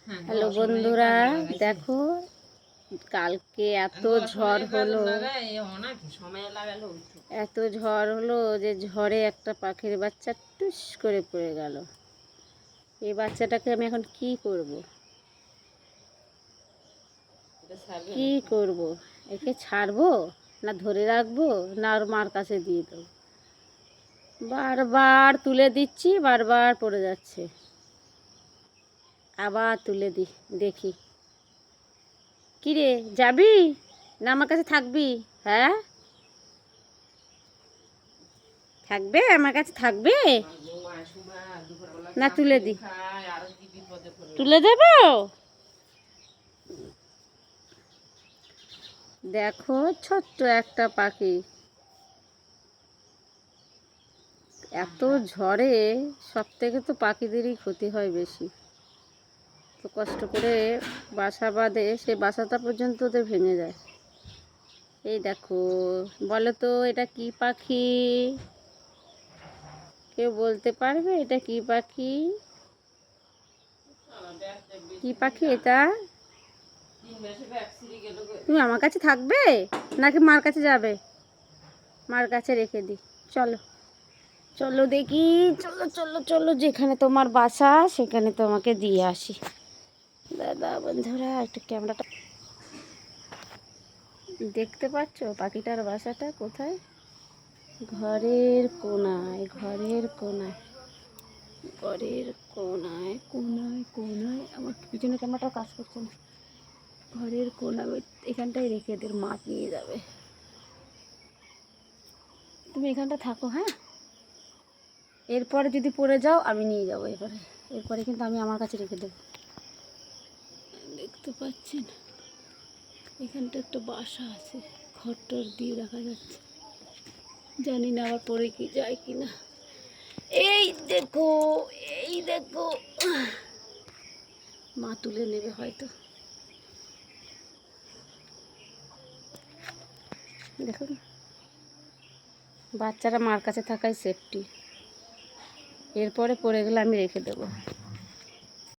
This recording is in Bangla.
হ্যালো বন্ধুরা, দেখো কালকে এত ঝড় হলো, এত ঝড় হলো যে ঝড়ে একটা পাখির বাচ্চা টুস করে পড়ে গেল। এই বাচ্চাটাকে আমি এখন কি করব? কি করব? একে ছাড়বো না ধরে রাখবো না ওর মার কাছে দিয়ে দেবো? বারবার তুলে দিচ্ছি, বারবার পড়ে যাচ্ছে। আবার তুলে দেখি। কি রে, যাবি না আমার কাছে থাকবি? হ্যাঁ, থাকবে আমার কাছে থাকবে না? তুলে তুলে দেব। দেখো ছোট্ট একটা পাখি, এত ঝড়ে সব থেকে তো পাখিদেরই ক্ষতি হয় বেশি। তো কষ্ট করে বাসা বাঁধে, সেই বাসাটা পর্যন্ত ওদের ভেঙে যায়। এই দেখো, বলো তো এটা কি পাখি? কেউ বলতে পারবে এটা কি পাখি? কি পাখি এটা? তুমি আমার কাছে থাকবে নাকি মার কাছে যাবে? মার কাছে রেখে দিই। চলো চলো দেখি, চলো চলো চলো, যেখানে তোমার বাসা সেখানে তোমাকে দিয়ে আসি। দাদা বন্ধুরা, একটু ক্যামেরাটা দেখতে পাচ্ছ পাখিটার বাসাটা কোথায়? ঘরের কোনায়, ঘরের কোনায়, ঘরের কোনায় কোনায় কোনায়। আমার পিছনে ক্যামেরাটা কাজ করছে না। ঘরের কোনায়, এখানটায় রেখে এদের মাছ নিয়ে যাবে। তুমি এখানটা থাকো, হ্যাঁ? এরপরে যদি পড়ে যাও আমি নিয়ে যাবো। এরপরে কিন্তু আমি আমার কাছে রেখে দেবো। দেখতে পাচ্ছেন এখানটা একটা বাসা আছে, ঘরটর দিয়ে দেখা যাচ্ছে। জানি না আবার পরে কি যায় কি না। এই দেখো, এই দেখো, মা তুলে নেবে হয়তো। দেখুন, বাচ্চারা মার কাছে থাকাই সেফটি। এরপরে পড়ে গেলে আমি রেখে দেবো।